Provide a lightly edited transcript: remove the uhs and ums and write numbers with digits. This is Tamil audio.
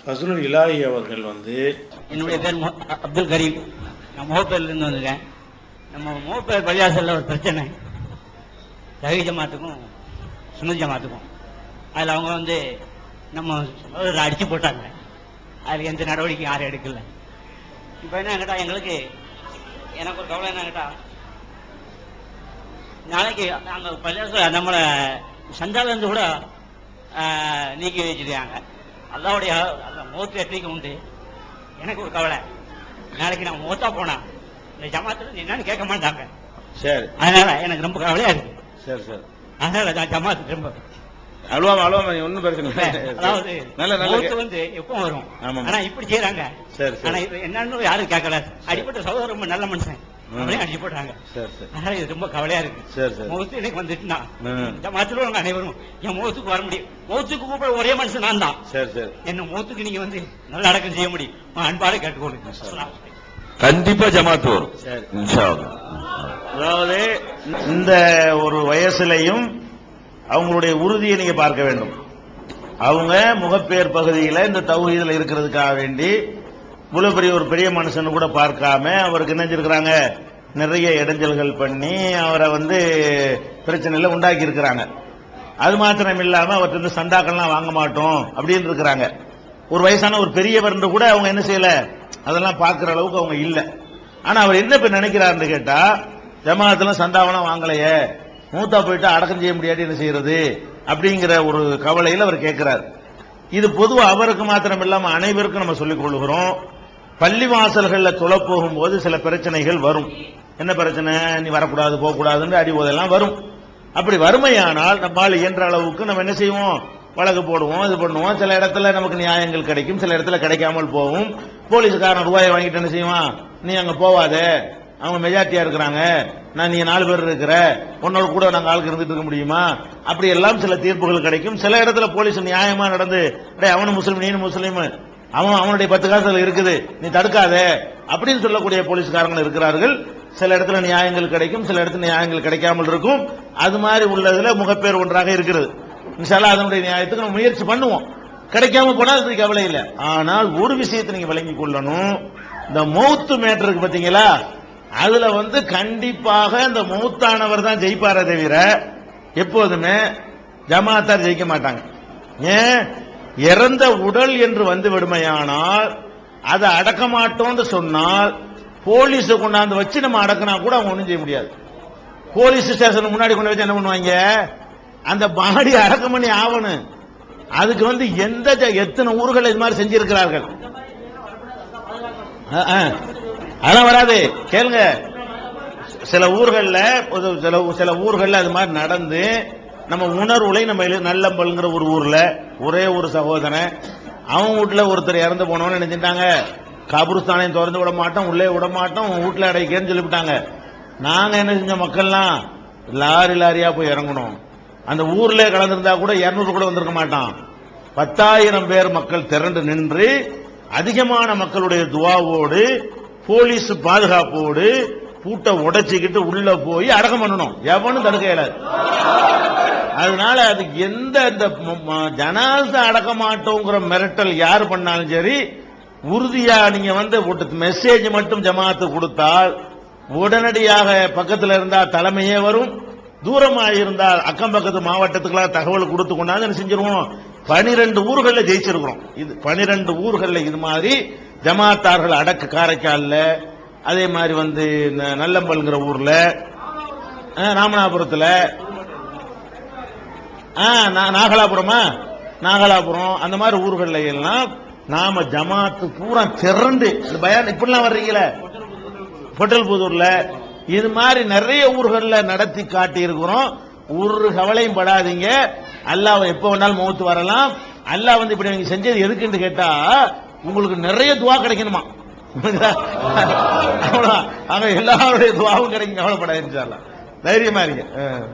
ஃபஸ்லுல் இலாஹி அவர்கள் என்னுடைய பேர் அப்துல் கரீம். நான் முகப்பேர்லேருந்து வந்திருக்கேன். நம்ம முகப்பேர் பள்ளியாசலில் ஒரு பிரச்சனை, தஹீத் ஜமாத்துக்கும் சுன்னத் ஜமாத்துக்கும். அதில் அவங்க நம்ம அடிச்சு போட்டாங்க. அதில் எந்த நடவடிக்கையும் யாரும் எடுக்கல. இப்போ என்ன கேட்டால் எனக்கு ஒரு கவலை என்ன கேட்டால், நாளைக்கு நாங்கள் பள்ளியாசல் நம்மளை சந்தாலேருந்து கூட நீக்கி வச்சுருக்காங்க. அல்லாவுடைய மௌத்து எத்தனைக்கு உண்டு. எனக்கு ஒரு கவலை, நாளைக்கு நான் மௌத்தா போனா இந்த ஜமாத்துல என்னன்னு கேட்க மாட்டாங்க. சரி, அதனால எனக்கு ரொம்ப கவலையா இருக்கு. சரி சரி, அதனால நான் ஜமாத்து ரொம்ப ஒன்னும் பிரச்சனை இல்லை. அதாவது எப்போ வரும், ஆனா இப்படி செய்யறாங்க. ஆனா இது என்னன்னு யாரும் கேட்கல. அடிப்பட்ட சகோதரர் ரொம்ப நல்ல மனுஷன், அடிச்சு போட்டாங்க. அதனால இது ரொம்ப கவலையா இருக்கு. முகத்து எனக்கு வந்துட்டுனா ஜமாத்துல உங்க அனைவரும் என் முகத்துக்கு வர முடியும். முகத்துக்கு கூப்பிட ஒரே மனுஷன் நான் தான். என்ன முகத்துக்கு நீங்க நல்ல அடக்கம் செய்ய முடியும். அன்பாக கேட்டுக்கொள்ளுங்க. கண்டிப்பா ஜமாத்து வரும். அதாவது இந்த ஒரு வயசுலையும் அவங்களுடைய உறுதியை நீங்க பார்க்க வேண்டும். அவங்க முகப்பேர் பகுதியில் இந்த தௌஹீதுல இருக்கிறதுக்காக வேண்டி இவ்வளவு பெரிய ஒரு பெரிய மனுஷன் கூட பார்க்காம அவருக்கு என்ன செஞ்சிருக்கிறாங்க, நிறைய இடைஞ்சல்கள் பண்ணி அவரை பிரச்சனையில உண்டாக்கி இருக்கிறாங்க. அது மாத்திரம் இல்லாம அவர்கிட்ட சந்தாக்கள்லாம் வாங்க மாட்டோம் அப்படின்னு இருக்கிறாங்க. ஒரு வயசான ஒரு பெரியவர் கூட அவங்க என்ன செய்யல, அதெல்லாம் பார்க்கிற அளவுக்கு அவங்க இல்ல. ஆனா அவர் என்ன இப்ப நினைக்கிறாருன்னு கேட்டா, ஜமாத்துல சந்தாவெல்லாம் வாங்கலையே, மூத்தா போயிட்டு அடக்கம் செய்ய முடியாது என்ன செய்யறது அப்படிங்கிற ஒரு கவலையில் அவர் கேட்கிறார். இது பொதுவா அவருக்கு மாத்திரம் இல்லாம அனைவருக்கும் நம்ம சொல்லிக் கொள்கிறோம். பள்ளிவாசல்கள்ல தொலை போகும்போது சில பிரச்சனைகள் வரும். என்ன பிரச்சனை, நீ வரக்கூடாது போகக்கூடாதுன்னு அடிபோதெல்லாம் வரும். அப்படி வறுமையானால் நம்மால் இயன்ற அளவுக்கு நம்ம என்ன செய்வோம், வழக்கு போடுவோம், இது பண்ணுவோம். சில இடத்துல நமக்கு நியாயங்கள் கிடைக்கும், சில இடத்துல கிடைக்காமல் போகும். போலீஸ்காரன் ரூபாயை வாங்கிட்டு என்ன செய்வான், நீ அங்க போவாத, அவங்க மெஜாரிட்டியா இருக்கிறாங்க, நான் நீ 4 பேர் இருக்கிற, உன்னோட கூட நாங்க ஆளுக்கு இருந்துட்டு இருக்க முடியுமா, அப்படி எல்லாம் சில தீர்ப்புகள் கிடைக்கும். சில இடத்துல போலீஸ் நியாயமா நடந்து, அவனு முஸ்லீம் நீனு முஸ்லீம், அவனுடைய 10 காசுல இருக்குது, நீ தடுக்காத அப்படின்னு சொல்லக்கூடிய போலீஸ்காரங்க இருக்கிறார்கள். சில இடத்துல நியாயங்கள் கிடைக்கும், சில இடத்துல நியாயங்கள் கிடைக்காமல் இருக்கும். அது மாதிரி உள்ளதுல முகப்பேர் ஒன்றாக இருக்கிறது. இன்ஷால்லா அதனுடைய நியாயத்துக்கு நம்ம முயற்சி பண்ணுவோம். கிடைக்காம போனா அது கவலை இல்லை. ஆனால் ஒரு விஷயத்தை நீங்க விளங்கி கொள்ளணும், இந்த மௌத்து மேட்டருக்கு பாத்தீங்களா, அதுல கண்டிப்பாக இந்த மௌத்தானவர் தான் ஜெயிப்பாரே தவிர எப்போதுமே ஜமாத்தார் ஜெயிக்க மாட்டாங்க. ஏன், இறந்த உடல் என்று விடுமையானால் அதை அடக்க மாட்டோம்னு சொன்னால் போலீஸ் கொண்டாந்து வச்சு நம்ம அடக்கினா கூட அவங்க ஒண்ணும் செய்ய முடியாது. போலீஸ் ஸ்டேஷன் முன்னாடி கொண்டு வச்சு என்ன பண்ணுவாங்க, அந்த பாடி அடக்கம் பண்ணி ஆகணும். அதுக்கு எத்தனை ஊர்கள் இது மாதிரி செஞ்சிருக்கிறார்கள். அதெல்லாம் வராது, கேளுங்க. சில ஊர்கள்ல அது மாதிரி நடந்து நம்ம உணர்வுலை நம்ம நல்லம்பல்ங்கிற ஒரு ஊர்ல ஒரே ஒரு சகோதரன், அவங்க வீட்டுல ஒருத்தர் இறந்து போனோம்னு நினைச்சிட்டாங்க, கபருஸ்தானையும் திறந்து விட மாட்டோம், உள்ளே விட மாட்டோம், வீட்டுல அடைக்கேன்னு சொல்லிவிட்டாங்க. நாங்க என்ன செஞ்ச மக்கள்லாம் லாரியா போய் இறங்கணும். அந்த ஊர்ல கலந்திருந்தா கூட 200 கூட வந்திருக்க மாட்டான். 10,000 பேர் மக்கள் திரண்டு நின்று அதிகமான மக்களுடைய துவாவோடு போலீஸ் பாதுகாப்போடு பூட்டை உடைச்சிக்கிட்டு உள்ள போய் அடக்கம் பண்ணணும். எவனும் தடுக்க இயலாது. அதனால அதுக்கு எந்த ஜனாசா அடக்க மாட்டோங்கிற மிரட்டல் யார் பண்ணாலும் சரி, உறுதியா நீங்க மெசேஜ் மட்டும் ஜமாத்து கொடுத்தால் உடனடியாக பக்கத்தில் இருந்தா தலைமையே வரும், தூரமாக இருந்தால் அக்கம் பக்கத்து மாவட்டத்துக்குலாம் தகவல் கொடுத்து கொண்டாந்து செஞ்சிருவோம். 12 ஊர்களில் ஜெயிச்சிருக்கிறோம். இது 12 ஊர்களில் இது மாதிரி ஜமாத்தார்கள் அடக்கு. காரைக்கால்ல, அதே மாதிரி நல்லம்பல்ங்கிற ஊர்ல, ராமநாதபுரத்துல, நாகலாபுரம், அந்த மாதிரி ஊர்களில் எல்லாம் நாம ஜமாத்து பூரா திரண்டு பயான் இப்படிலாம் வர்றீங்களே, பொட்டல்புதூர்ல, இது மாதிரி நிறைய ஊர்களில் நடத்தி காட்டி இருக்கிறோம். ஒரு கவலையும் படாதீங்க. அல்லாஹ் எப்ப வேணாலும் மௌத்து வரலாம். அல்லாஹ் இப்படி நீங்க செஞ்சது எதுக்குன்னு கேட்டா, உங்களுக்கு நிறைய துவா கிடைக்கணுமா. எல்லாருடைய துவாவும் கிடைக்கும், கவலைப்படாது. தைரியமா இருங்க.